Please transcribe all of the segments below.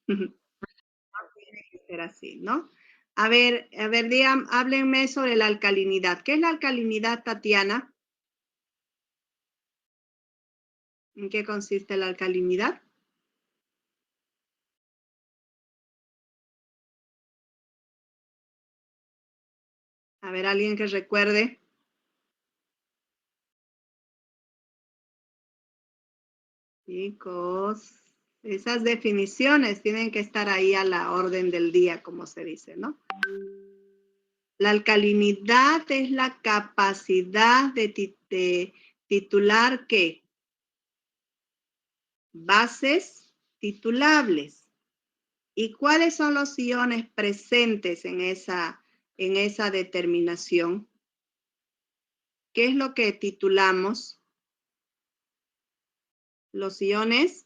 Tiene que ser así, ¿no? A ver, digan, háblenme sobre la alcalinidad. ¿Qué es la alcalinidad, Tatiana? ¿En qué consiste la alcalinidad? A ver, alguien que recuerde. Chicos, esas definiciones tienen que estar ahí a la orden del día, como se dice, ¿no? La alcalinidad es la capacidad de titular, ¿qué? Bases titulables. ¿Y cuáles son los iones presentes en esa determinación? ¿Qué es lo que titulamos? Los iones.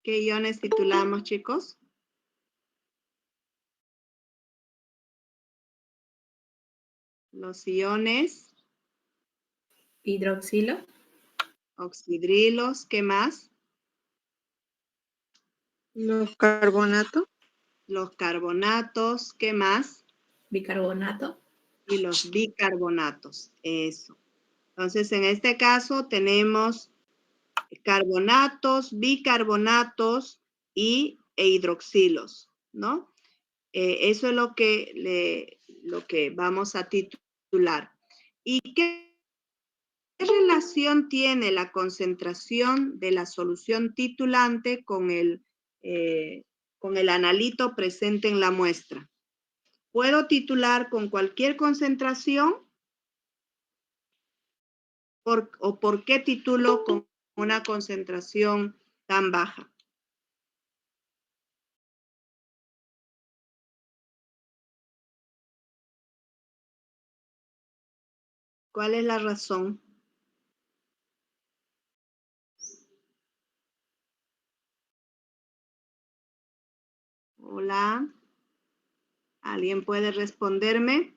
¿Qué iones titulamos, chicos? Los iones. Hidroxilo. Oxidrilos. ¿Qué más? Los carbonatos. Los carbonatos. ¿Qué más? Bicarbonato. Y los bicarbonatos. Eso. Entonces, en este caso tenemos carbonatos, bicarbonatos e hidroxilos, ¿no? Eso es lo que vamos a titular. ¿Y qué relación tiene la concentración de la solución titulante con el analito presente en la muestra? ¿Puedo titular con cualquier concentración? ¿O por qué titulo con una concentración tan baja? ¿Cuál es la razón? Hola. ¿Alguien puede responderme?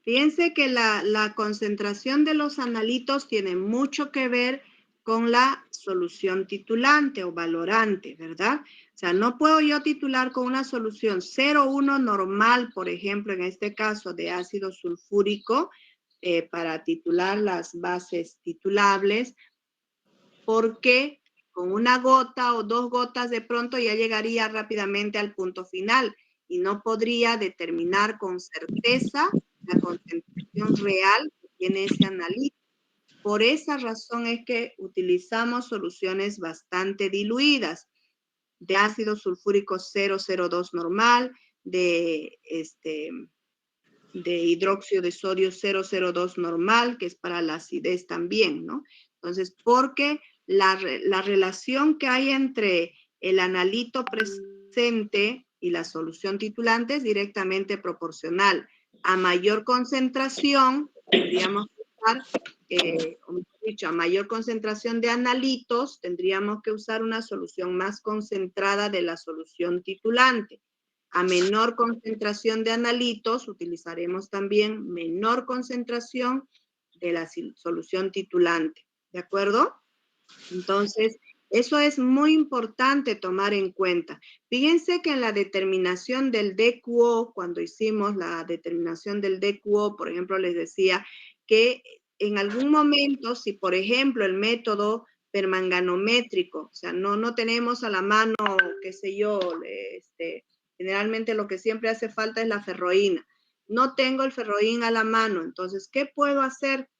Fíjense que la concentración de los analitos tiene mucho que ver con la solución titulante o valorante, ¿verdad? O sea, no puedo yo titular con una solución 0,1 normal, por ejemplo, en este caso de ácido sulfúrico, para titular las bases titulables, porque con una gota o 2 gotas de pronto ya llegaría rápidamente al punto final y no podría determinar con certeza la concentración real que tiene ese analito. Por esa razón es que utilizamos soluciones bastante diluidas de ácido sulfúrico 0,02 normal, de hidróxido de sodio 0,02 normal, que es para la acidez también, ¿no? Entonces, porque la relación que hay entre el analito presente y la solución titulante es directamente proporcional. A mayor concentración, tendríamos que usar, o mejor dicho, a mayor concentración de analitos, tendríamos que usar una solución más concentrada de la solución titulante. A menor concentración de analitos, utilizaremos también menor concentración de la solución titulante. ¿De acuerdo? Entonces, eso es muy importante tomar en cuenta. Fíjense que en la determinación del DQO, cuando hicimos la determinación del DQO, por ejemplo, les decía que en algún momento, si por ejemplo el método permanganométrico, o sea, no tenemos a la mano, qué sé yo, generalmente lo que siempre hace falta es la ferroína. No tengo el ferroín a la mano, entonces, ¿qué puedo hacer?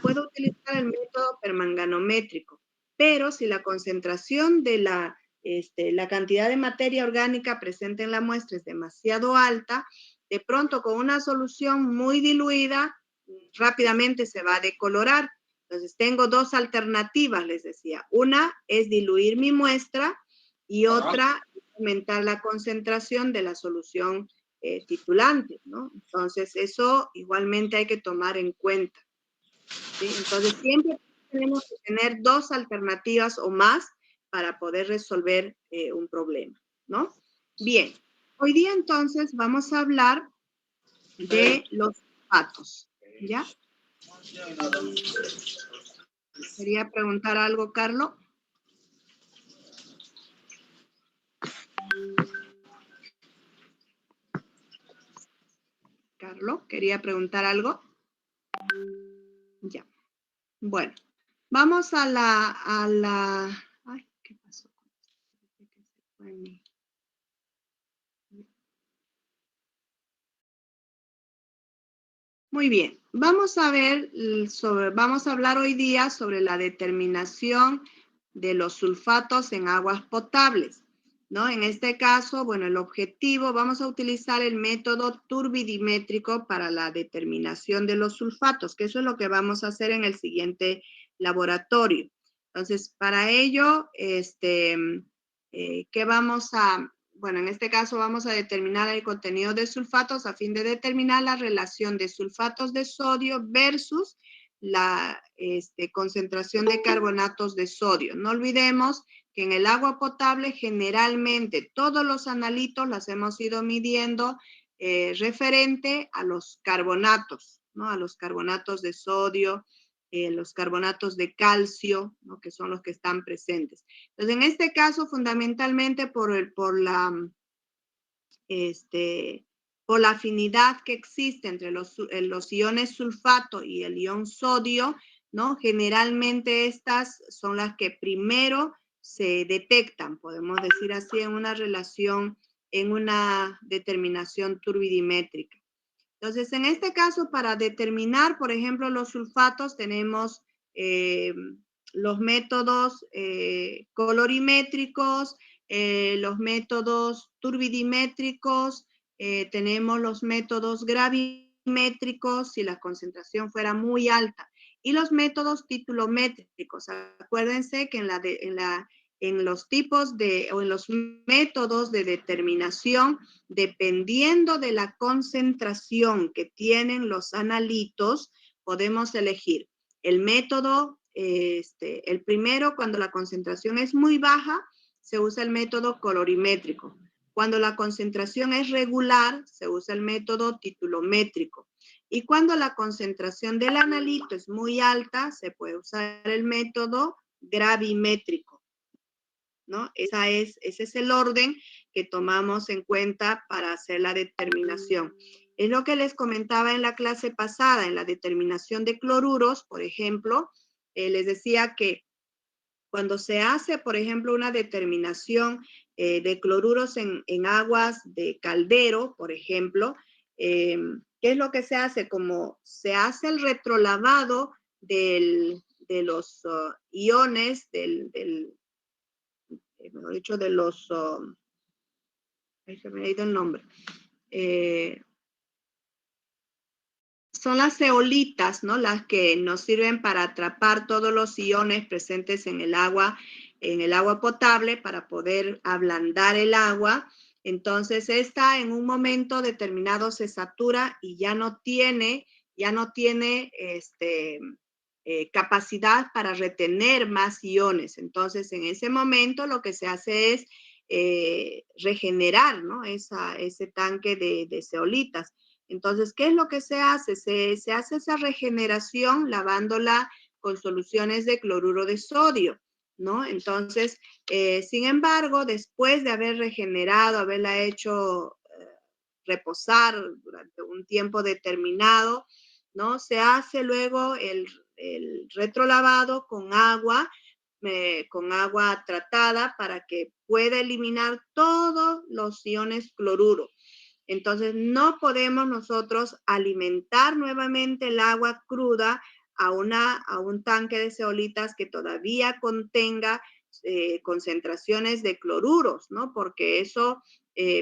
Puedo utilizar el método permanganométrico, pero si la concentración de la cantidad de materia orgánica presente en la muestra es demasiado alta, de pronto con una solución muy diluida, rápidamente se va a decolorar. Entonces, tengo dos alternativas, les decía. Una es diluir mi muestra y otra es aumentar la concentración de la solución titulante, ¿no? Entonces, eso igualmente hay que tomar en cuenta, ¿sí? Entonces, siempre tenemos que tener dos alternativas o más para poder resolver un problema, ¿no? Bien, hoy día entonces vamos a hablar de los sulfatos, ¿ya? ¿Quería preguntar algo, Carlos? Carlos, ¿quería preguntar algo? Ya. Bueno, vamos a la... Ay, ¿qué pasó? Muy bien, vamos a ver vamos a hablar hoy día sobre la determinación de los sulfatos en aguas potables, ¿no? En este caso, bueno, el objetivo, vamos a utilizar el método turbidimétrico para la determinación de los sulfatos, que eso es lo que vamos a hacer en el siguiente laboratorio. Entonces, para ello, ¿qué vamos a...? Bueno, en este caso vamos a determinar el contenido de sulfatos a fin de determinar la relación de sulfatos de sodio versus la concentración de carbonatos de sodio. No olvidemos que en el agua potable generalmente todos los analitos las hemos ido midiendo referente a los carbonatos, ¿no? A los carbonatos de sodio, los carbonatos de calcio, ¿no? Que son los que están presentes. Entonces, en este caso, fundamentalmente por la afinidad que existe entre los iones sulfato y el ion sodio, ¿no? Generalmente estas son las que primero se detectan, podemos decir así, en una relación, en una determinación turbidimétrica. Entonces, en este caso, para determinar, por ejemplo, los sulfatos, tenemos los métodos colorimétricos, los métodos turbidimétricos, tenemos los métodos gravimétricos, si la concentración fuera muy alta, y los métodos titulométricos. Acuérdense que en los tipos o en los métodos de determinación, dependiendo de la concentración que tienen los analitos, podemos elegir el método, el primero, cuando la concentración es muy baja, se usa el método colorimétrico. Cuando la concentración es regular, se usa el método titulométrico. Y cuando la concentración del analito es muy alta, se puede usar el método gravimétrico, ¿no? Ese es el orden que tomamos en cuenta para hacer la determinación. Es lo que les comentaba en la clase pasada, en la determinación de cloruros, por ejemplo, les decía que cuando se hace, por ejemplo, una determinación de cloruros en aguas de caldero, por ejemplo, ¿qué es lo que se hace? Como se hace el retrolavado de los iones, mejor dicho, de los, ahí se me ha ido el nombre, son las zeolitas, ¿no? Las que nos sirven para atrapar todos los iones presentes en el agua potable para poder ablandar el agua. Entonces, esta en un momento determinado se satura y ya no tiene capacidad para retener más iones. Entonces, en ese momento lo que se hace es regenerar, ¿no? Ese tanque de zeolitas. Entonces, ¿qué es lo que se hace? Se hace esa regeneración lavándola con soluciones de cloruro de sodio, ¿no? Entonces, sin embargo, después de haber regenerado, haberla hecho reposar durante un tiempo determinado, ¿no? Se hace luego el retrolavado con agua tratada para que pueda eliminar todos los iones cloruro. Entonces, no podemos nosotros alimentar nuevamente el agua cruda a un tanque de zeolitas que todavía contenga concentraciones de cloruros, ¿no? Porque eso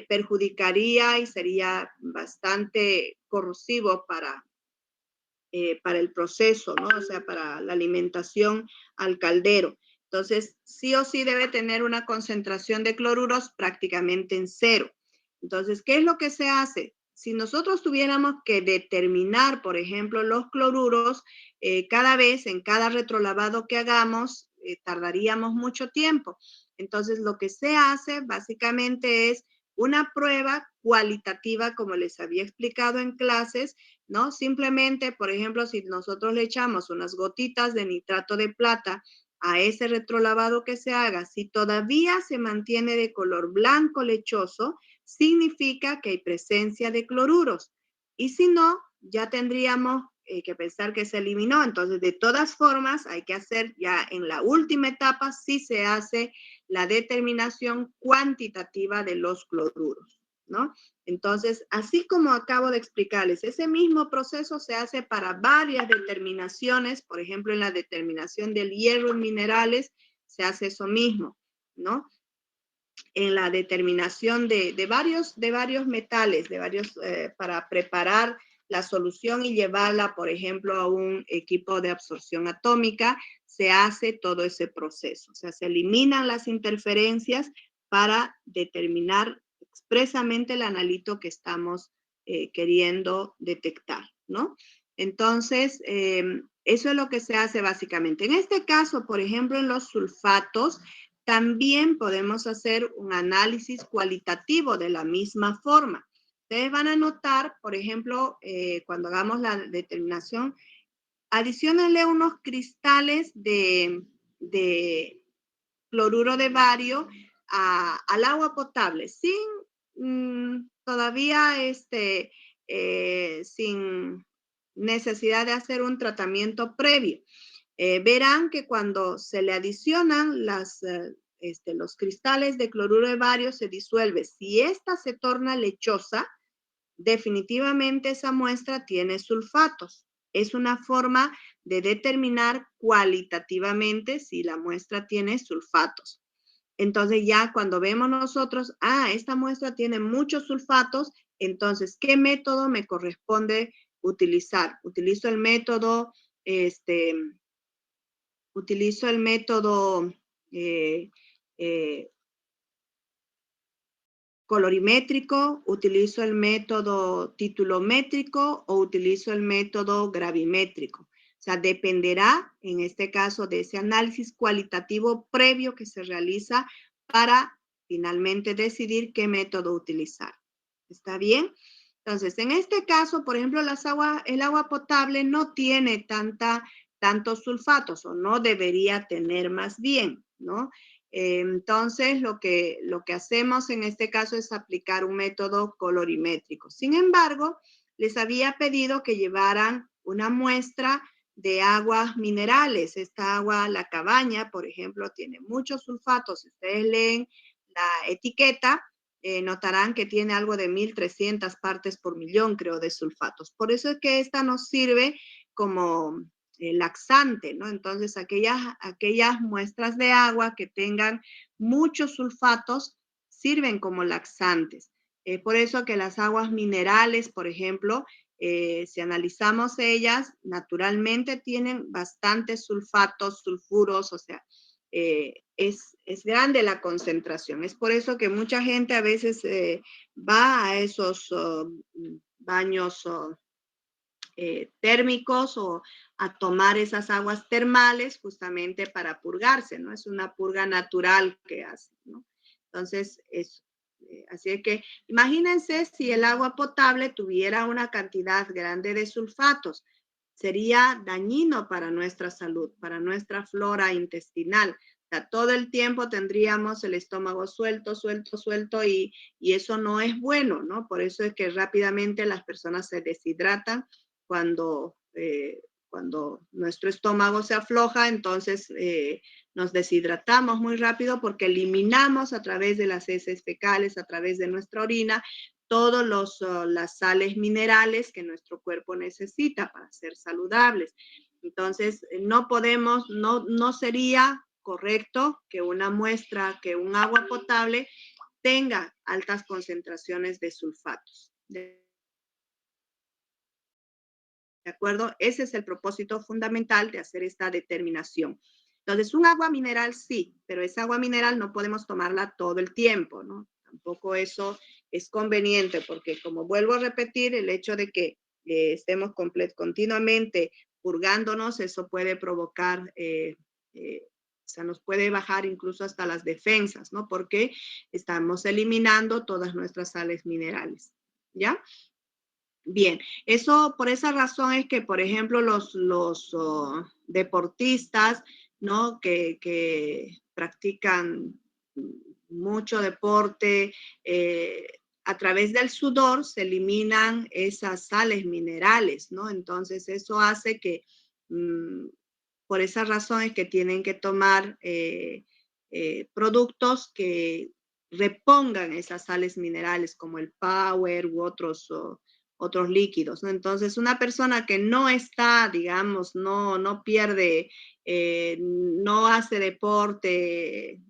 perjudicaría y sería bastante corrosivo para el proceso, ¿no? O sea, para la alimentación al caldero. Entonces, sí o sí debe tener una concentración de cloruros prácticamente en cero. Entonces, ¿qué es lo que se hace? Si nosotros tuviéramos que determinar, por ejemplo, los cloruros, cada vez, en cada retrolavado que hagamos, tardaríamos mucho tiempo. Entonces, lo que se hace básicamente es una prueba cualitativa, como les había explicado en clases, ¿no? Simplemente, por ejemplo, si nosotros le echamos unas gotitas de nitrato de plata a ese retrolavado que se haga, si todavía se mantiene de color blanco lechoso, significa que hay presencia de cloruros. Y si no, ya tendríamos que pensar que se eliminó. Entonces, de todas formas, hay que hacer ya en la última etapa, sí se hace la determinación cuantitativa de los cloruros, ¿no? Entonces, así como acabo de explicarles, ese mismo proceso se hace para varias determinaciones. Por ejemplo, en la determinación del hierro en minerales, se hace eso mismo, ¿no? En la determinación de varios metales, para preparar la solución y llevarla, por ejemplo, a un equipo de absorción atómica, se hace todo ese proceso. O sea, se eliminan las interferencias para determinar expresamente el analito que estamos queriendo detectar, ¿no? Entonces, eso es lo que se hace básicamente. En este caso, por ejemplo, en los sulfatos, también podemos hacer un análisis cualitativo de la misma forma. Ustedes van a notar, por ejemplo, cuando hagamos la determinación, adiciónenle unos cristales de cloruro de bario al agua potable, sin todavía sin necesidad de hacer un tratamiento previo. Verán que cuando se le adicionan los cristales de cloruro de bario se disuelve. Si esta se torna lechosa, definitivamente esa muestra tiene sulfatos. Es una forma de determinar cualitativamente si la muestra tiene sulfatos. Entonces ya cuando vemos nosotros, esta muestra tiene muchos sulfatos, entonces, ¿qué método me corresponde utilizar? Utilizo el método, eh, eh, colorimétrico, utilizo el método titulométrico o utilizo el método gravimétrico. O sea, dependerá en este caso de ese análisis cualitativo previo que se realiza para finalmente decidir qué método utilizar. ¿Está bien? Entonces, en este caso, por ejemplo, el agua potable no tiene tantos sulfatos o no debería tener más bien, ¿no? Entonces, lo que hacemos en este caso es aplicar un método colorimétrico. Sin embargo, les había pedido que llevaran una muestra de aguas minerales. Esta agua, la cabaña, por ejemplo, tiene muchos sulfatos. Si ustedes leen la etiqueta, notarán que tiene algo de 1.300 partes por millón, creo, de sulfatos. Por eso es que esta nos sirve como laxante, ¿no? Entonces, aquellas muestras de agua que tengan muchos sulfatos sirven como laxantes. Por eso que las aguas minerales, por ejemplo, si analizamos ellas, naturalmente tienen bastantes sulfatos, sulfuros, o sea, es grande la concentración. Es por eso que mucha gente a veces va a esos baños térmicos o a tomar esas aguas termales justamente para purgarse, ¿no? Es una purga natural que hace, ¿no? Entonces, así es que imagínense si el agua potable tuviera una cantidad grande de sulfatos, sería dañino para nuestra salud, para nuestra flora intestinal. O sea, todo el tiempo tendríamos el estómago suelto, suelto, suelto y eso no es bueno, ¿no? Por eso es que rápidamente las personas se deshidratan cuando nuestro estómago se afloja, entonces nos deshidratamos muy rápido porque eliminamos a través de las heces fecales, a través de nuestra orina, todas las sales minerales que nuestro cuerpo necesita para ser saludables. Entonces, no sería correcto que una muestra, que un agua potable tenga altas concentraciones de sulfatos. ¿De acuerdo? Ese es el propósito fundamental de hacer esta determinación. Entonces, un agua mineral sí, pero esa agua mineral no podemos tomarla todo el tiempo, ¿no? Tampoco eso es conveniente porque, como vuelvo a repetir, el hecho de que estemos continuamente purgándonos, eso puede provocar O sea, nos puede bajar incluso hasta las defensas, ¿no? Porque estamos eliminando todas nuestras sales minerales, ¿ya? Bien, eso por esa razón es que, por ejemplo, los deportistas, ¿no? Que practican mucho deporte, a través del sudor se eliminan esas sales minerales, ¿no? Entonces, eso hace que, por esa razón es que tienen que tomar productos que repongan esas sales minerales, como el Power u otros líquidos, ¿no? Entonces, una persona que no está, digamos, no pierde, no hace deporte,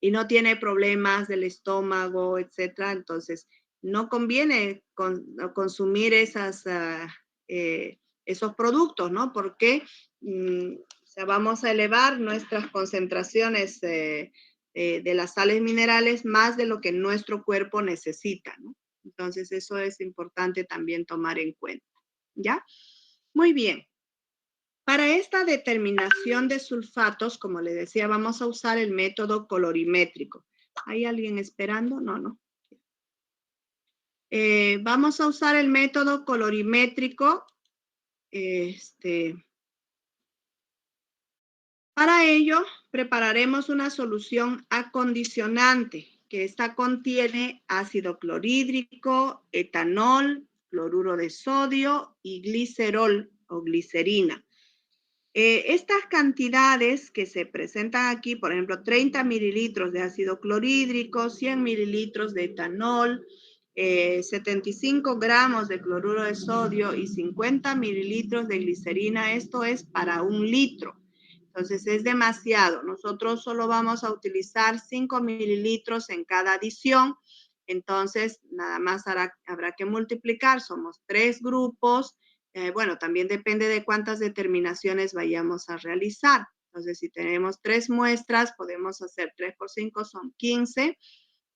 y no tiene problemas del estómago, etcétera, entonces no conviene consumir esos productos, ¿no? Porque o sea, vamos a elevar nuestras concentraciones de las sales minerales más de lo que nuestro cuerpo necesita, ¿no? Entonces, eso es importante también tomar en cuenta, ¿ya? Muy bien. Para esta determinación de sulfatos, como le decía, vamos a usar el método colorimétrico. ¿Hay alguien esperando? No, no. Vamos a usar el método colorimétrico. Para ello, prepararemos una solución acondicionante, que esta contiene ácido clorhídrico, etanol, cloruro de sodio y glicerol o glicerina. Estas cantidades que se presentan aquí, por ejemplo, 30 mililitros de ácido clorhídrico, 100 mililitros de etanol, 75 gramos de cloruro de sodio y 50 mililitros de glicerina, esto es para 1 litro. Entonces es demasiado. Nosotros solo vamos a utilizar 5 mililitros en cada adición. Entonces, nada más habrá que multiplicar. Somos 3 grupos. Bueno, también depende de cuántas determinaciones vayamos a realizar. Entonces, si tenemos 3 muestras, podemos hacer 3 por 5 son 15,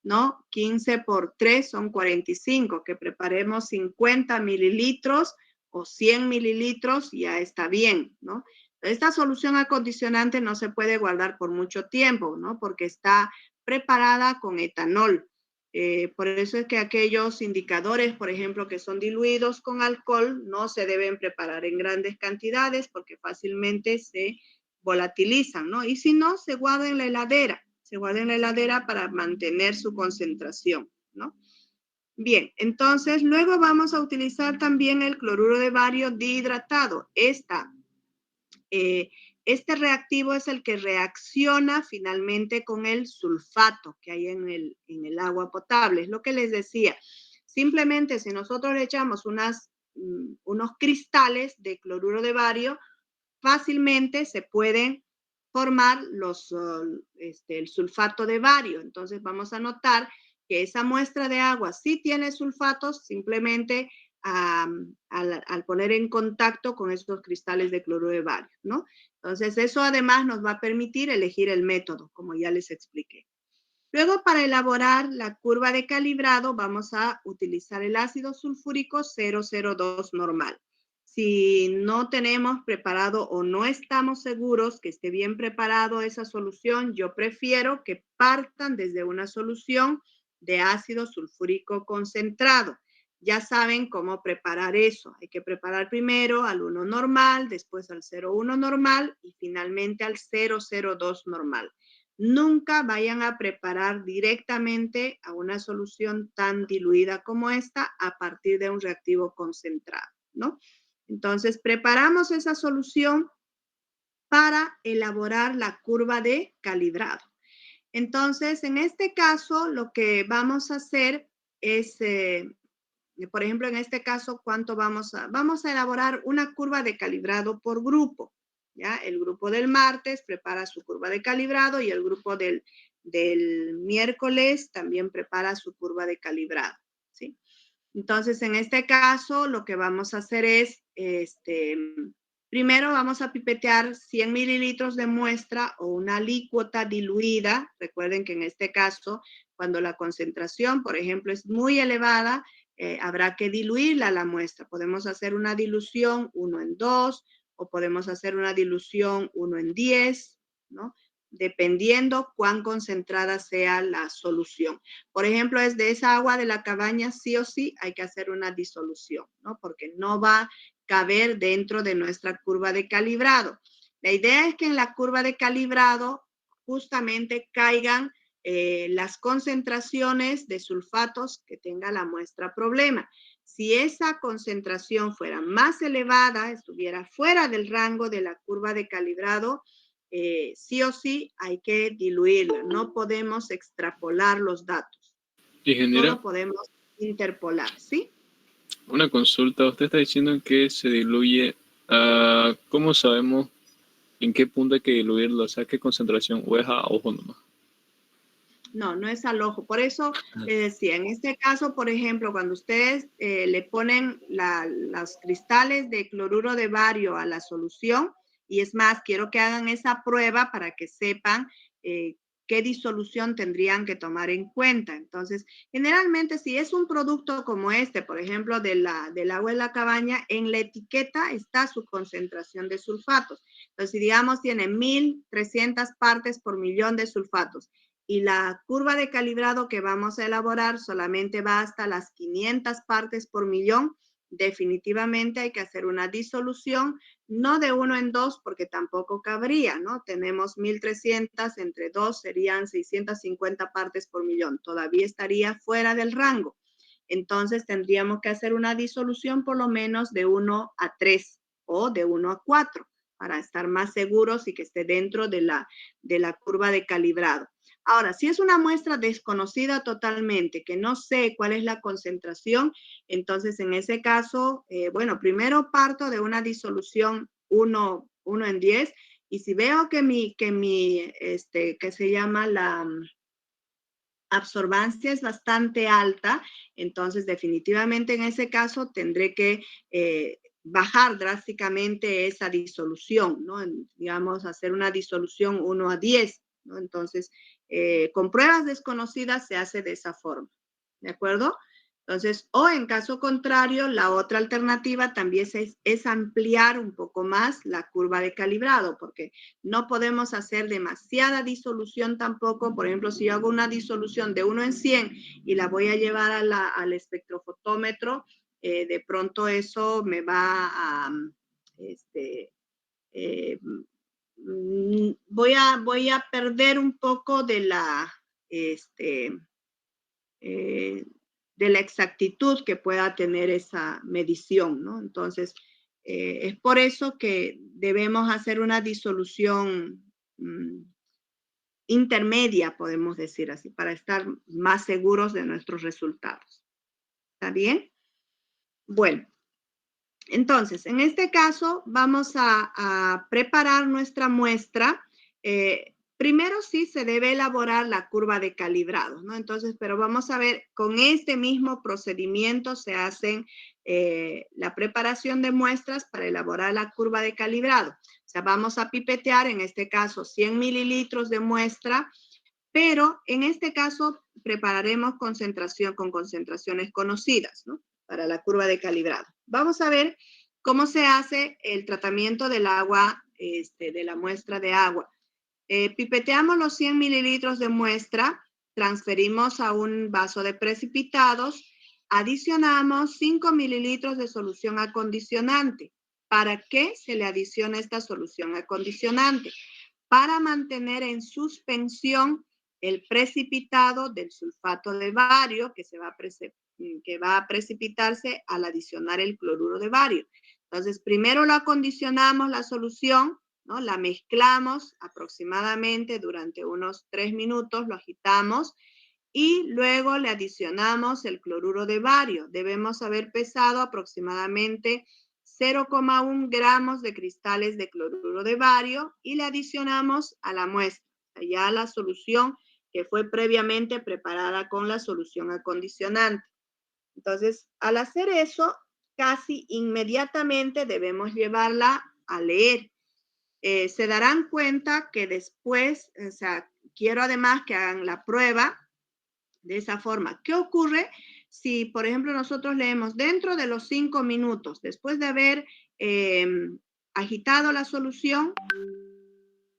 ¿no? 15 por 3 son 45. Que preparemos 50 mililitros o 100 mililitros, ya está bien, ¿no? Esta solución acondicionante no se puede guardar por mucho tiempo, ¿no? Porque está preparada con etanol. Por eso es que aquellos indicadores, por ejemplo, que son diluidos con alcohol, no se deben preparar en grandes cantidades porque fácilmente se volatilizan, ¿no? Y si no, se guarda en la heladera. Se guarda en la heladera para mantener su concentración, ¿no? Bien, entonces luego vamos a utilizar también el cloruro de bario dihidratado. Este reactivo es el que reacciona finalmente con el sulfato que hay en el agua potable. Es lo que les decía. Simplemente si nosotros le echamos unos cristales de cloruro de bario, fácilmente se pueden formar el sulfato de bario. Entonces vamos a notar que esa muestra de agua sí tiene sulfatos, simplemente al poner en contacto con estos cristales de cloruro de bario, ¿no? Entonces, eso además nos va a permitir elegir el método, como ya les expliqué. Luego, para elaborar la curva de calibrado, vamos a utilizar el ácido sulfúrico 002 normal. Si no tenemos preparado o no estamos seguros que esté bien preparado esa solución, yo prefiero que partan desde una solución de ácido sulfúrico concentrado. Ya saben cómo preparar eso. Hay que preparar primero al 1 normal, después al 0,1 normal y finalmente al 0,02 normal. Nunca vayan a preparar directamente a una solución tan diluida como esta a partir de un reactivo concentrado, ¿no? Entonces, preparamos esa solución para elaborar la curva de calibrado. Entonces, en este caso, lo que vamos a hacer es, por ejemplo, en este caso, ¿cuánto vamos a elaborar una curva de calibrado por grupo? ¿Ya? El grupo del martes prepara su curva de calibrado y el grupo del miércoles también prepara su curva de calibrado, ¿sí? Entonces, en este caso, lo que vamos a hacer es, primero vamos a pipetear 100 mililitros de muestra o una alícuota diluida. Recuerden que en este caso, cuando la concentración, por ejemplo, es muy elevada, habrá que diluirla la muestra. Podemos hacer una dilución 1:2 o podemos hacer una dilución 1 en 10, ¿no? Dependiendo cuán concentrada sea la solución. Por ejemplo, es de esa agua de la cabaña, sí o sí hay que hacer una disolución, ¿no? Porque no va a caber dentro de nuestra curva de calibrado. La idea es que en la curva de calibrado justamente caigan las concentraciones de sulfatos que tenga la muestra problema. Si esa concentración fuera más elevada, estuviera fuera del rango de la curva de calibrado, sí o sí hay que diluirla. No podemos extrapolar los datos. Ingeniera, Solo podemos interpolar, ¿sí? una consulta. Usted está diciendo que se diluye. ¿Cómo sabemos en qué punto hay que diluirlo? O sea, ¿qué concentración? ¿O es a ojo nomás? No, no es al ojo. Por eso decía, en este caso, por ejemplo, cuando ustedes le ponen los cristales de cloruro de bario a la solución, y es más, quiero que hagan esa prueba para que sepan qué disolución tendrían que tomar en cuenta. Entonces, generalmente, si es un producto como este, por ejemplo, del agua de la cabaña, en la etiqueta está su concentración de sulfatos. Entonces, si digamos tiene 1.300 partes por millón de sulfatos, y la curva de calibrado que vamos a elaborar solamente va hasta las 500 partes por millón, definitivamente hay que hacer una disolución, no de 1 en 2 porque tampoco cabría, ¿no? Tenemos 1.300, entre 2 serían 650 partes por millón, todavía estaría fuera del rango. Entonces tendríamos que hacer una disolución por lo menos de 1 a 3 o de 1 a 4 para estar más seguros y que esté dentro de la curva de calibrado. Ahora, si es una muestra desconocida totalmente, que no sé cuál es la concentración, entonces en ese caso, bueno, primero parto de una disolución 1 en 10, y si veo que se llama la absorbancia es bastante alta, entonces definitivamente en ese caso tendré que bajar drásticamente esa disolución, ¿no? Digamos, hacer una disolución 1 a 10, ¿no? Entonces, con pruebas desconocidas se hace de esa forma, ¿de acuerdo? Entonces, o en caso contrario, la otra alternativa también es ampliar un poco más la curva de calibrado, porque no podemos hacer demasiada disolución tampoco. Por ejemplo, si yo hago una disolución de 1 en 100 y la voy a llevar al espectrofotómetro, de pronto eso me va a, voy a perder un poco de de la exactitud que pueda tener esa medición, ¿no? Entonces, es por eso que debemos hacer una disolución intermedia, podemos decir así, para estar más seguros de nuestros resultados. ¿Está bien? Bueno, entonces, en este caso vamos a preparar nuestra muestra. Primero sí se debe elaborar la curva de calibrado, ¿no? Entonces, pero vamos a ver, con este mismo procedimiento se hacen la preparación de muestras para elaborar la curva de calibrado. O sea, vamos a pipetear, en este caso, 100 mililitros de muestra, pero en este caso prepararemos concentración con concentraciones conocidas, ¿no? Para la curva de calibrado. Vamos a ver cómo se hace el tratamiento del agua, de la muestra de agua. Pipeteamos los 100 mililitros de muestra, transferimos a un vaso de precipitados, adicionamos 5 mililitros de solución acondicionante. ¿Para qué se le adiciona esta solución acondicionante? Para mantener en suspensión el precipitado del sulfato de bario que va a precipitarse al adicionar el cloruro de bario. Entonces, primero lo acondicionamos la solución, ¿no? La mezclamos aproximadamente durante unos 3 minutos, lo agitamos y luego le adicionamos el cloruro de bario. Debemos haber pesado aproximadamente 0,1 gramos de cristales de cloruro de bario y le adicionamos a la muestra, ya la solución que fue previamente preparada con la solución acondicionante. Entonces, al hacer eso, casi inmediatamente debemos llevarla a leer. Se darán cuenta que después, o sea, quiero además que hagan la prueba de esa forma. ¿Qué ocurre si, por ejemplo, nosotros leemos dentro de los 5 minutos, después de haber agitado la solución,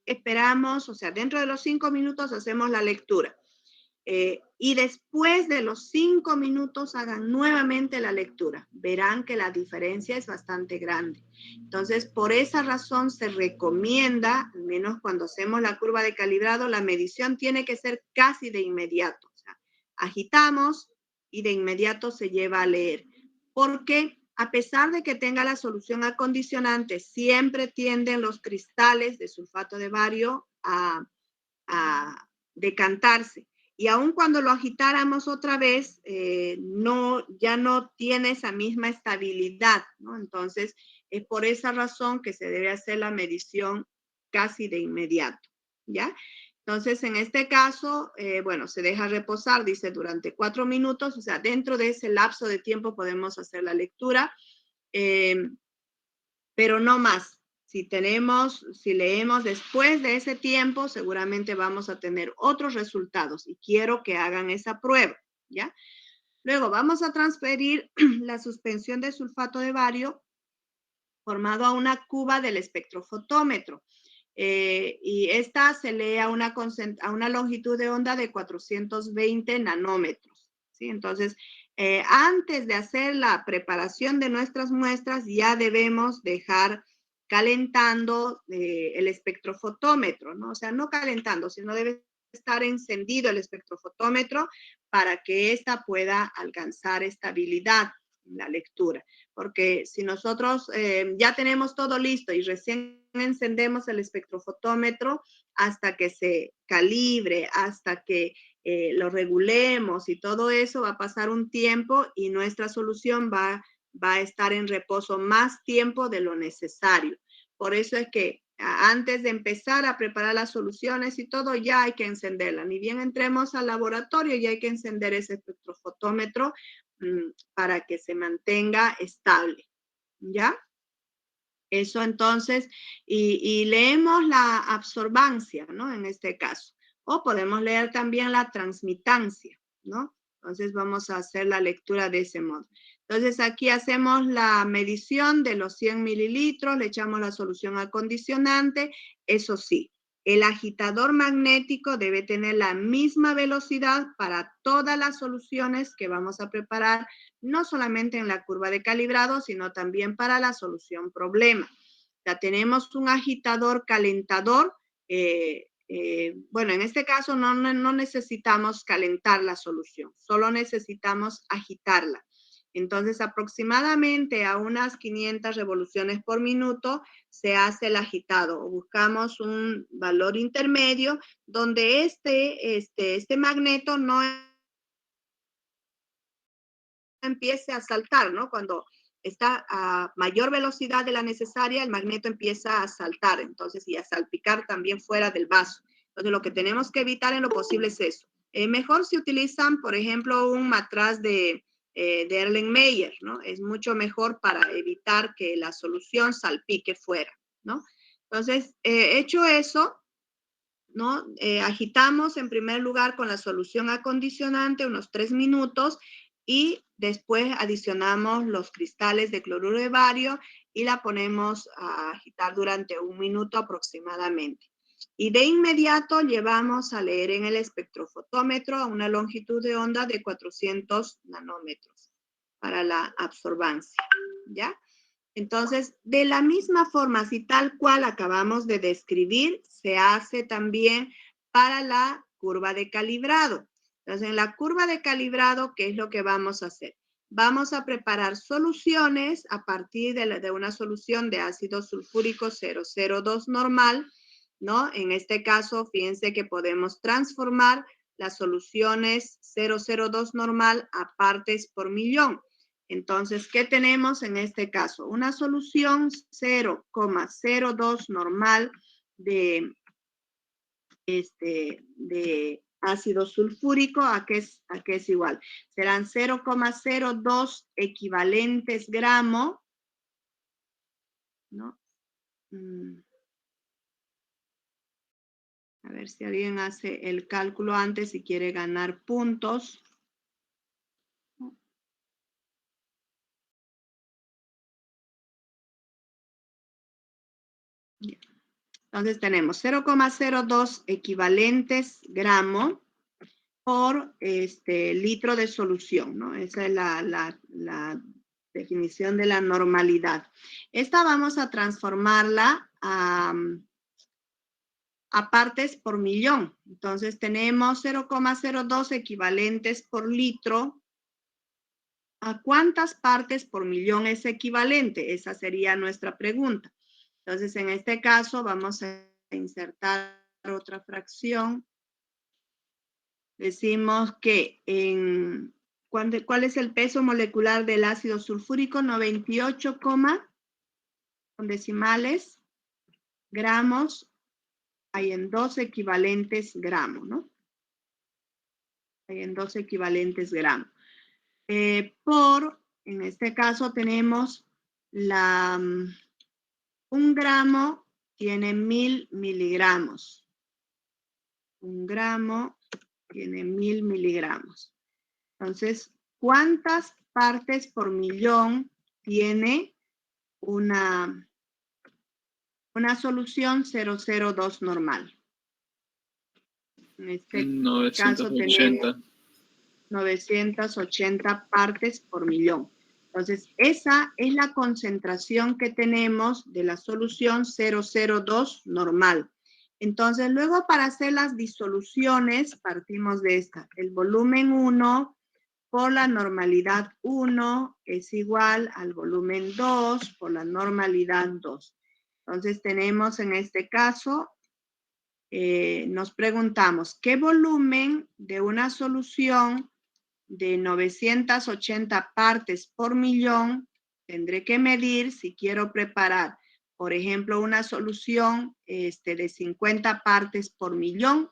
esperamos, o sea, dentro de los 5 minutos hacemos la lectura. Y después de los 5 minutos hagan nuevamente la lectura. Verán que la diferencia es bastante grande. Entonces, por esa razón se recomienda, al menos cuando hacemos la curva de calibrado, la medición tiene que ser casi de inmediato. O sea, agitamos y de inmediato se lleva a leer. Porque a pesar de que tenga la solución acondicionante, siempre tienden los cristales de sulfato de bario a decantarse. Y aun cuando lo agitáramos otra vez, ya no tiene esa misma estabilidad, ¿no? Entonces, es por esa razón que se debe hacer la medición casi de inmediato, ¿ya? Entonces, en este caso, bueno, se deja reposar, dice, durante 4 minutos, o sea, dentro de ese lapso de tiempo podemos hacer la lectura, pero no más. Si leemos después de ese tiempo, seguramente vamos a tener otros resultados y quiero que hagan esa prueba, ¿ya? Luego vamos a transferir la suspensión de sulfato de bario formado a una cuba del espectrofotómetro. Y esta se lee a una longitud de onda de 420 nanómetros, ¿sí? Entonces, antes de hacer la preparación de nuestras muestras, ya debemos dejar calentando el espectrofotómetro, ¿no? O sea, no calentando, sino debe estar encendido el espectrofotómetro para que ésta pueda alcanzar estabilidad en la lectura. Porque si nosotros ya tenemos todo listo y recién encendemos el espectrofotómetro hasta que se calibre, hasta que lo regulemos y todo eso, va a pasar un tiempo y nuestra solución va a estar en reposo más tiempo de lo necesario. Por eso es que antes de empezar a preparar las soluciones y todo, ya hay que encenderla. Ni bien entremos al laboratorio, ya hay que encender ese espectrofotómetro para que se mantenga estable, ¿ya? Eso entonces, y leemos la absorbancia, ¿no? En este caso. O podemos leer también la transmitancia, ¿no? Entonces vamos a hacer la lectura de ese modo. Entonces aquí hacemos la medición de los 100 mililitros, le echamos la solución acondicionante, eso sí. El agitador magnético debe tener la misma velocidad para todas las soluciones que vamos a preparar, no solamente en la curva de calibrado, sino también para la solución problema. Ya tenemos un agitador calentador. Bueno, en este caso no necesitamos calentar la solución, solo necesitamos agitarla. Entonces, aproximadamente a unas 500 revoluciones por minuto se hace el agitado. Buscamos un valor intermedio donde este magneto no empiece a saltar, ¿no? Cuando está a mayor velocidad de la necesaria, el magneto empieza a saltar, entonces, y a salpicar también fuera del vaso. Entonces, lo que tenemos que evitar en lo posible es eso. Mejor si utilizan, por ejemplo, un matraz de Erlenmeyer, ¿no? Es mucho mejor para evitar que la solución salpique fuera, ¿no? Entonces, hecho eso, ¿no? Agitamos en primer lugar con la solución acondicionante unos 3 minutos y después adicionamos los cristales de cloruro de bario y la ponemos a agitar durante 1 minuto aproximadamente. Y de inmediato llevamos a leer en el espectrofotómetro a una longitud de onda de 400 nanómetros para la absorbancia, ¿ya? Entonces, de la misma forma, si tal cual acabamos de describir, se hace también para la curva de calibrado. Entonces, en la curva de calibrado, ¿qué es lo que vamos a hacer? Vamos a preparar soluciones a partir de una solución de ácido sulfúrico 002 normal, ¿no? En este caso, fíjense que podemos transformar las soluciones 002 normal a partes por millón. Entonces, ¿qué tenemos en este caso? Una solución 0,02 normal de ácido sulfúrico, ¿a qué es igual? Serán 0,02 equivalentes gramo, ¿no? A ver si alguien hace el cálculo antes y quiere ganar puntos. Entonces tenemos 0,02 equivalentes gramo por litro de solución, ¿no? Esa es la definición de la normalidad. Esta vamos a transformarla a partes por millón. Entonces tenemos 0,02 equivalentes por litro. ¿A cuántas partes por millón es equivalente? Esa sería nuestra pregunta. Entonces, en este caso, vamos a insertar otra fracción. Decimos que ¿cuál es el peso molecular del ácido sulfúrico? 98, con decimales, gramos. Hay en 2 equivalentes gramos, ¿no? Hay en 2 equivalentes gramos. En este caso tenemos un gramo tiene 1000 miligramos. Un gramo tiene 1000 miligramos. Entonces, ¿cuántas partes por millón tiene una solución 002 normal? En este caso tenemos 980 partes por millón. Entonces, esa es la concentración que tenemos de la solución 002 normal. Entonces, luego para hacer las disoluciones, partimos de esta. El volumen 1 por la normalidad 1 es igual al volumen 2 por la normalidad 2. Entonces, tenemos en este caso, nos preguntamos, ¿qué volumen de una solución de 980 partes por millón tendré que medir si quiero preparar, por ejemplo, una solución de 50 partes por millón,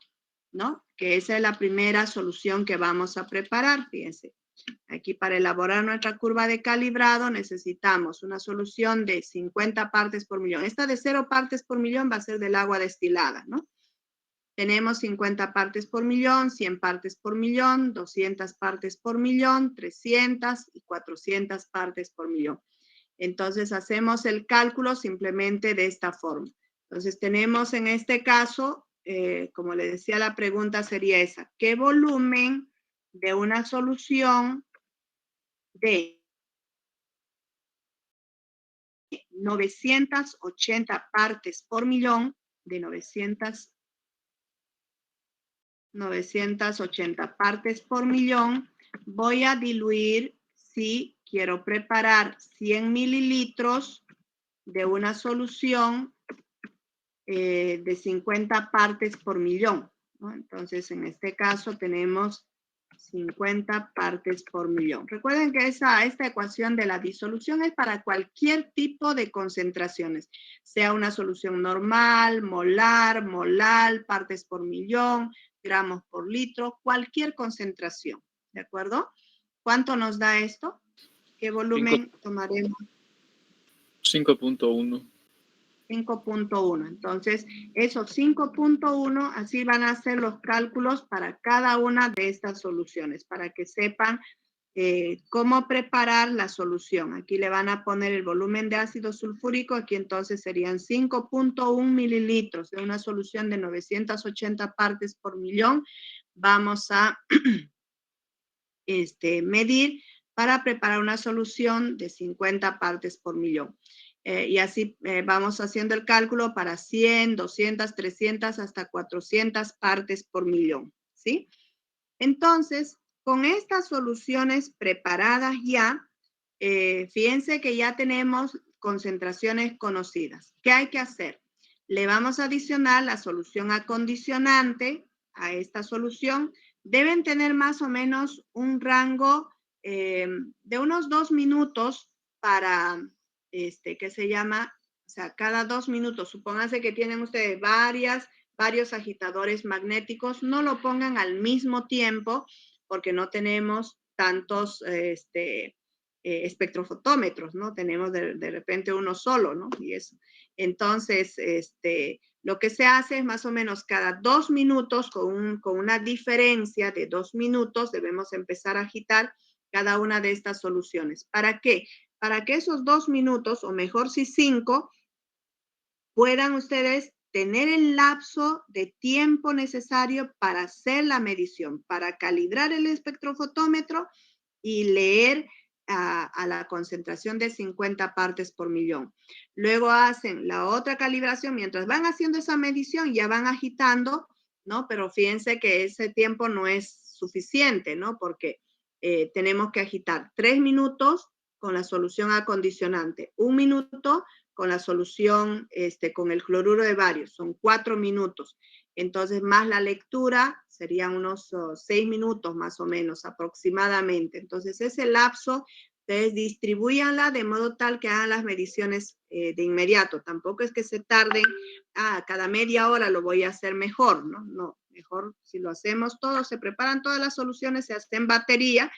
¿no? Que esa es la primera solución que vamos a preparar, fíjense. Aquí para elaborar nuestra curva de calibrado necesitamos una solución de 50 partes por millón. Esta de 0 partes por millón va a ser del agua destilada, ¿no? Tenemos 50 partes por millón, 100 partes por millón, 200 partes por millón, 300 y 400 partes por millón. Entonces, hacemos el cálculo simplemente de esta forma. Entonces, tenemos en este caso, como le decía, la pregunta sería esa. ¿Qué volumen de una solución de 980 partes por millón, de 980 partes por millón, voy a diluir si quiero preparar 100 mililitros de una solución de 50 partes por millón, ¿no? Entonces, en este caso tenemos 50 partes por millón. Recuerden que esta ecuación de la disolución es para cualquier tipo de concentraciones, sea una solución normal, molar, molal, partes por millón, gramos por litro, cualquier concentración, ¿de acuerdo? ¿Cuánto nos da esto? ¿Qué volumen tomaremos? 5.1. 5.1. Entonces, esos 5.1, así van a ser los cálculos para cada una de estas soluciones, para que sepan cómo preparar la solución. Aquí le van a poner el volumen de ácido sulfúrico, aquí entonces serían 5.1 mililitros de una solución de 980 partes por millón. Vamos a medir para preparar una solución de 50 partes por millón. Y así vamos haciendo el cálculo para 100, 200, 300, hasta 400 partes por millón, ¿sí? Entonces, con estas soluciones preparadas ya, fíjense que ya tenemos concentraciones conocidas. ¿Qué hay que hacer? Le vamos a adicionar la solución acondicionante a esta solución. Deben tener más o menos un rango de unos 2 minutos para, ¿qué se llama? O sea, cada 2 minutos. Supónganse que tienen ustedes varios agitadores magnéticos. No lo pongan al mismo tiempo porque no tenemos tantos espectrofotómetros, ¿no? Tenemos de repente uno solo, ¿no? Y eso. Entonces, lo que se hace es más o menos cada 2 minutos, con una diferencia de 2 minutos, debemos empezar a agitar cada una de estas soluciones. ¿Para qué? Para que esos 2 minutos, o mejor si 5, puedan ustedes tener el lapso de tiempo necesario para hacer la medición, para calibrar el espectrofotómetro y leer a la concentración de 50 partes por millón. Luego hacen la otra calibración, mientras van haciendo esa medición, ya van agitando, ¿no? Pero fíjense que ese tiempo no es suficiente, ¿no? Porque tenemos que agitar 3 minutos con la solución acondicionante, 1 minuto con la solución, con el cloruro de bario, son 4 minutos. Entonces, más la lectura, serían unos 6 minutos más o menos aproximadamente. Entonces, ese lapso, ustedes distribuyanla de modo tal que hagan las mediciones de inmediato. Tampoco es que se tarden, cada media hora lo voy a hacer mejor, ¿no? No, mejor si lo hacemos todo, se preparan todas las soluciones, se hacen batería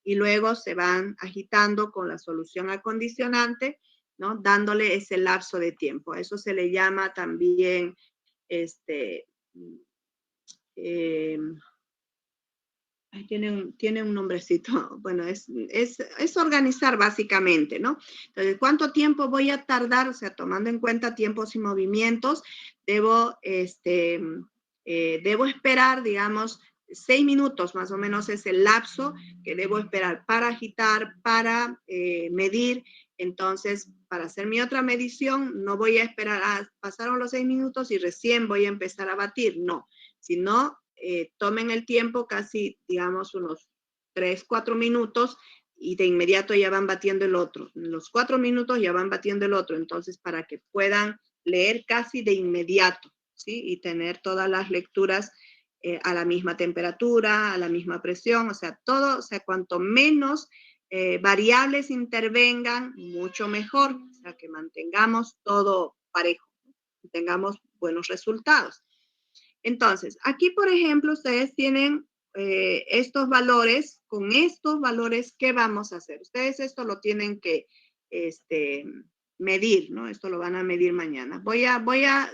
y luego se van agitando con la solución acondicionante, ¿no? Dándole ese lapso de tiempo. A eso se le llama también, tiene un nombrecito, bueno, es organizar básicamente, ¿no? Entonces, ¿cuánto tiempo voy a tardar? O sea, tomando en cuenta tiempos y movimientos, debo esperar, digamos, 6 minutos más o menos es el lapso que debo esperar para agitar, para medir. Entonces, para hacer mi otra medición, no voy a esperar, pasaron los 6 minutos y recién voy a empezar a batir, no, sino tomen el tiempo casi, digamos, unos 3, 4 minutos y de inmediato ya van batiendo el otro. En los 4 minutos ya van batiendo el otro. Entonces, para que puedan leer casi de inmediato, ¿sí? Y tener todas las lecturas a la misma temperatura, a la misma presión, o sea, todo, o sea, cuanto menos variables intervengan, mucho mejor. O sea, que mantengamos todo parejo, y tengamos buenos resultados. Entonces, aquí, por ejemplo, ustedes tienen estos valores. Con estos valores, ¿qué vamos a hacer? Ustedes esto lo tienen que medir, ¿no? Esto lo van a medir mañana.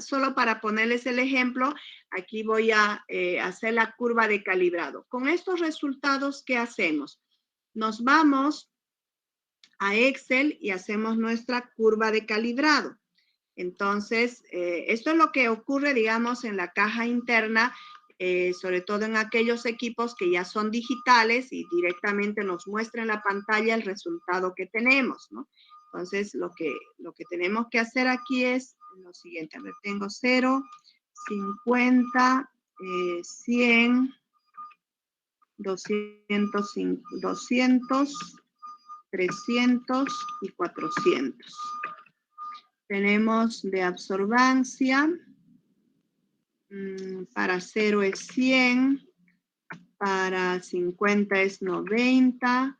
Solo para ponerles el ejemplo, aquí voy a hacer la curva de calibrado. Con estos resultados, ¿qué hacemos? Nos vamos a Excel y hacemos nuestra curva de calibrado. Entonces, esto es lo que ocurre, digamos, en la caja interna, sobre todo en aquellos equipos que ya son digitales y directamente nos muestra en la pantalla el resultado que tenemos, ¿no? Entonces, lo que tenemos que hacer aquí es lo siguiente. A ver, tengo 0, 50, 100, 200, 300 y 400. Tenemos de absorbancia, para 0 es 100, para 50 es 90,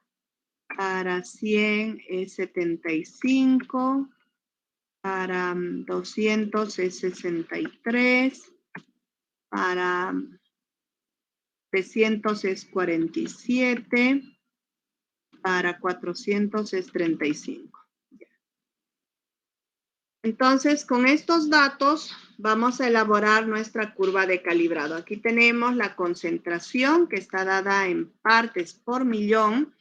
para 100 es 75, para 200 es 63, para 300 es 47, para 400 es 35. Entonces, con estos datos vamos a elaborar nuestra curva de calibrado. Aquí tenemos la concentración que está dada en partes por millón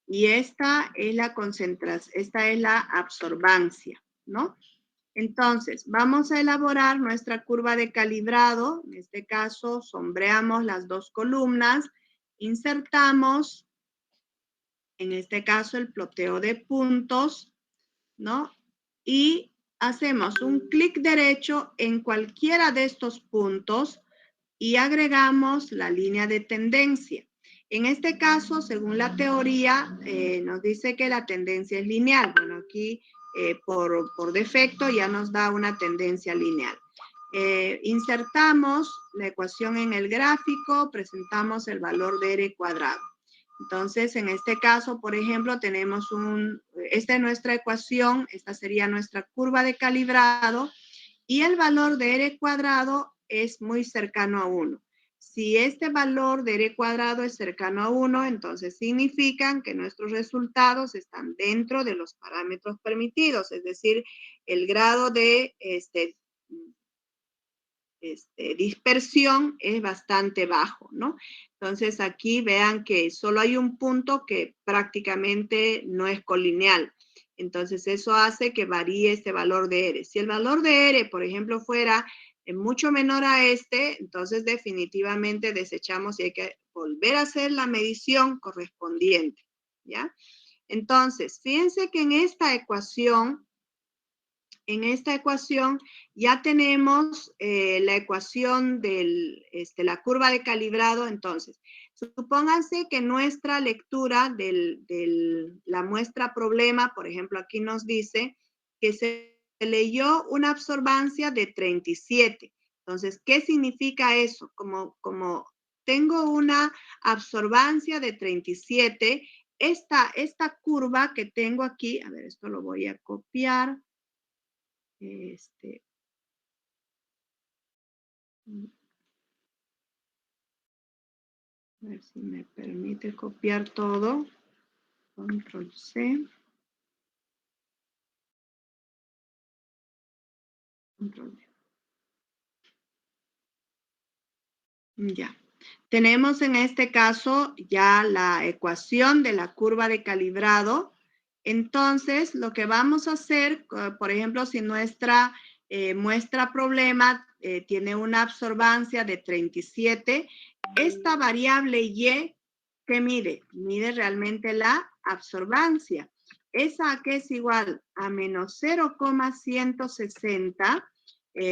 y esta es la concentración, esta es la absorbancia, ¿no? Entonces, vamos a elaborar nuestra curva de calibrado. En este caso, sombreamos las dos columnas, insertamos, en este caso, el ploteo de puntos, ¿no? Y hacemos un clic derecho en cualquiera de estos puntos y agregamos la línea de tendencia. En este caso, según la teoría, nos dice que la tendencia es lineal. Bueno, aquí por defecto ya nos da una tendencia lineal. Insertamos la ecuación en el gráfico, presentamos el valor de R cuadrado. Entonces, en este caso, por ejemplo, tenemos esta es nuestra ecuación, esta sería nuestra curva de calibrado y el valor de R cuadrado es muy cercano a 1. Si este valor de R cuadrado es cercano a 1, entonces significan que nuestros resultados están dentro de los parámetros permitidos, es decir, el grado de dispersión es bastante bajo, ¿no? Entonces aquí vean que solo hay un punto que prácticamente no es colineal. Entonces, eso hace que varíe este valor de R. Si el valor de R, por ejemplo, fuera mucho menor a este, entonces definitivamente desechamos y hay que volver a hacer la medición correspondiente, ¿ya? Entonces, fíjense que en esta ecuación ya tenemos la ecuación de la curva de calibrado. Entonces, supónganse que nuestra lectura de la muestra problema, por ejemplo, aquí nos dice que se leyó una absorbancia de 37. Entonces, ¿qué significa eso? Como tengo una absorbancia de 37, esta curva que tengo aquí, a ver, esto lo voy a copiar. A ver si me permite copiar todo. Control C. Control V. Ya. Tenemos en este caso ya la ecuación de la curva de calibrado. Entonces, lo que vamos a hacer, por ejemplo, si nuestra muestra problema tiene una absorbancia de 37, esta variable Y, ¿qué mide? Mide realmente la absorbancia. Esa que es igual a menos 0,160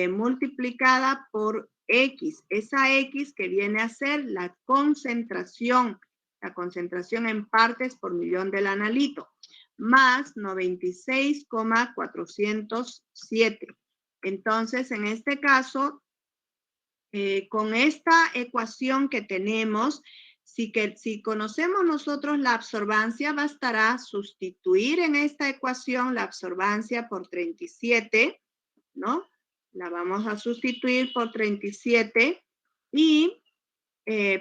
multiplicada por X. Esa X que viene a ser la concentración en partes por millón del analito, más 96,407. Entonces, en este caso, con esta ecuación que tenemos, si conocemos nosotros la absorbancia, bastará sustituir en esta ecuación la absorbancia por 37, ¿no? La vamos a sustituir por 37 y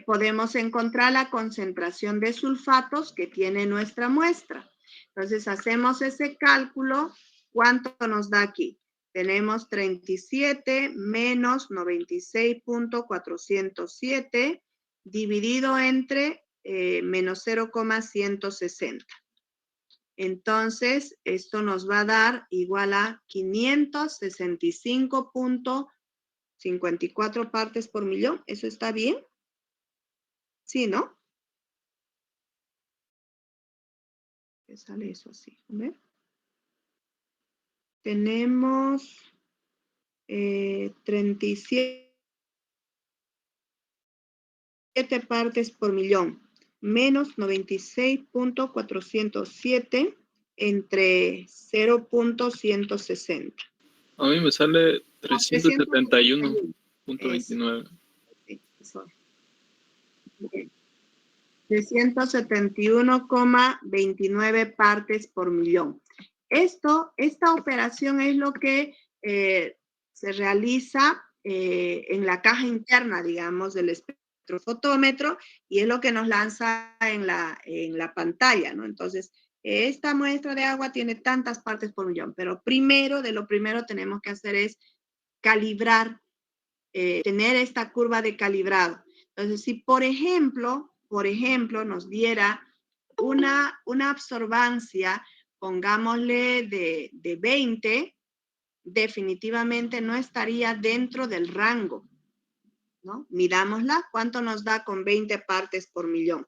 podemos encontrar la concentración de sulfatos que tiene nuestra muestra. Entonces, hacemos ese cálculo. ¿Cuánto nos da aquí? Tenemos 37 menos 96,407 dividido entre menos 0,160. Entonces, esto nos va a dar igual a 565,54 partes por millón. ¿Eso está bien? Sí, ¿no? ¿Qué sale eso así? A ver. Tenemos 37 partes por millón, menos 96,407 entre 0,160. A mí me sale 371,29. Sí, eso. 371,29 partes por millón. Esta operación es lo que se realiza en la caja interna, digamos, del espectrofotómetro, y es lo que nos lanza en la pantalla, ¿no? Entonces, esta muestra de agua tiene tantas partes por millón, pero de lo primero tenemos que hacer es calibrar, tener esta curva de calibrado. Entonces, si por ejemplo, nos diera una absorbancia, pongámosle de 20, definitivamente no estaría dentro del rango, ¿no? Midámosla, ¿cuánto nos da con 20 partes por millón?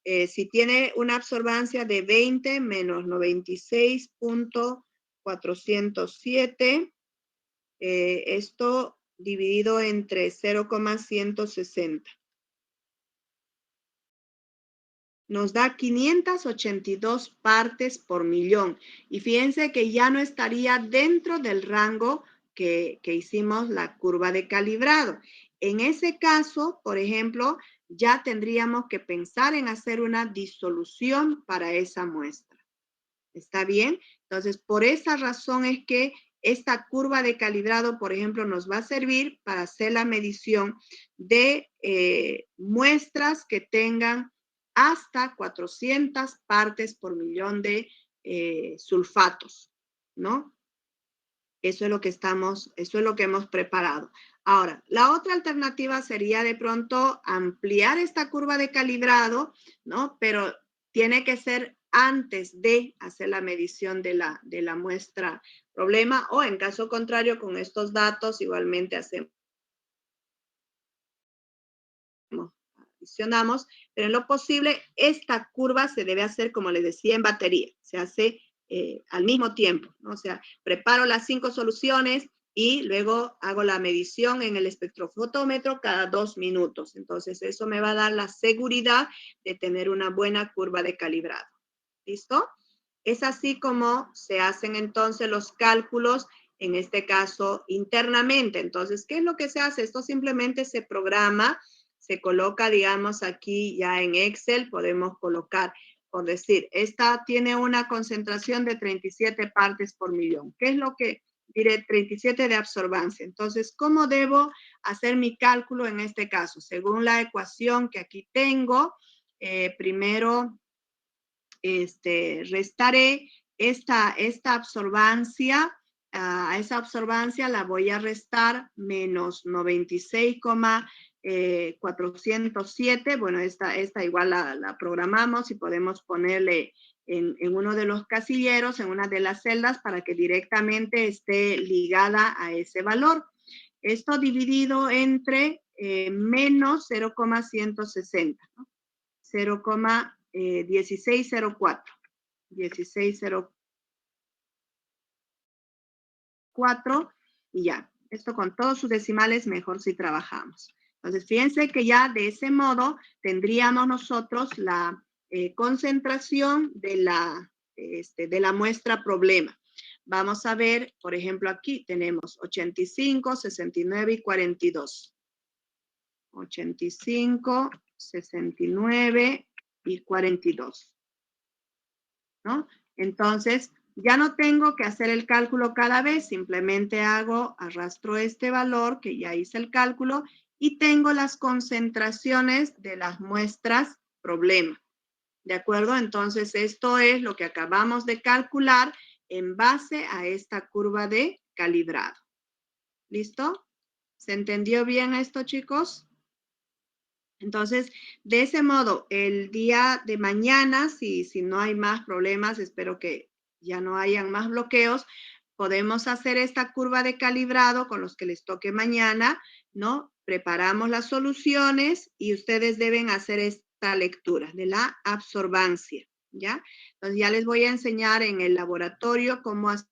Si tiene una absorbancia de 20 menos 96,407, esto dividido entre 0,160. Nos da 582 partes por millón. Y fíjense que ya no estaría dentro del rango que hicimos la curva de calibrado. En ese caso, por ejemplo, ya tendríamos que pensar en hacer una disolución para esa muestra. ¿Está bien? Entonces, por esa razón es que esta curva de calibrado, por ejemplo, nos va a servir para hacer la medición de muestras que tengan hasta 400 partes por millón de sulfatos, ¿no? Eso es lo que hemos preparado. Ahora, la otra alternativa sería de pronto ampliar esta curva de calibrado, ¿no? Pero tiene que ser antes de hacer la medición de la muestra problema, o en caso contrario, con estos datos igualmente adicionamos, pero en lo posible esta curva se debe hacer, como les decía, en batería, se hace al mismo tiempo, ¿no? O sea, preparo las 5 soluciones y luego hago la medición en el espectrofotómetro cada 2 minutos. Entonces, eso me va a dar la seguridad de tener una buena curva de calibrado. ¿Listo? Es así como se hacen entonces los cálculos, en este caso internamente. Entonces, ¿qué es lo que se hace? Esto simplemente se programa, se coloca, digamos, aquí ya en Excel, podemos colocar, por decir, esta tiene una concentración de 37 partes por millón. ¿Qué es lo que diré? 37 de absorbancia. Entonces, ¿cómo debo hacer mi cálculo en este caso? Según la ecuación que aquí tengo, primero restaré esta absorbancia, a esa absorbancia la voy a restar menos 96,407. Bueno, esta igual la programamos y podemos ponerle en uno de los casilleros, en una de las celdas, para que directamente esté ligada a ese valor. Esto dividido entre menos 0,160, ¿no? 0,1604. 1604 y ya. Esto con todos sus decimales mejor si trabajamos. Entonces, fíjense que ya de ese modo tendríamos nosotros la concentración de la muestra problema. Vamos a ver, por ejemplo, aquí tenemos 85, 69 y 42. 85, 69 y 42. ¿No? Entonces, ya no tengo que hacer el cálculo cada vez, simplemente arrastro este valor que ya hice el cálculo y tengo las concentraciones de las muestras problema. ¿De acuerdo? Entonces, esto es lo que acabamos de calcular en base a esta curva de calibrado. ¿Listo? ¿Se entendió bien esto, chicos? Entonces, de ese modo, el día de mañana, si no hay más problemas, espero que ya no hayan más bloqueos, podemos hacer esta curva de calibrado con los que les toque mañana, ¿no? Preparamos las soluciones y ustedes deben hacer esta lectura de la absorbancia, ¿ya? Entonces, ya les voy a enseñar en el laboratorio cómo hacer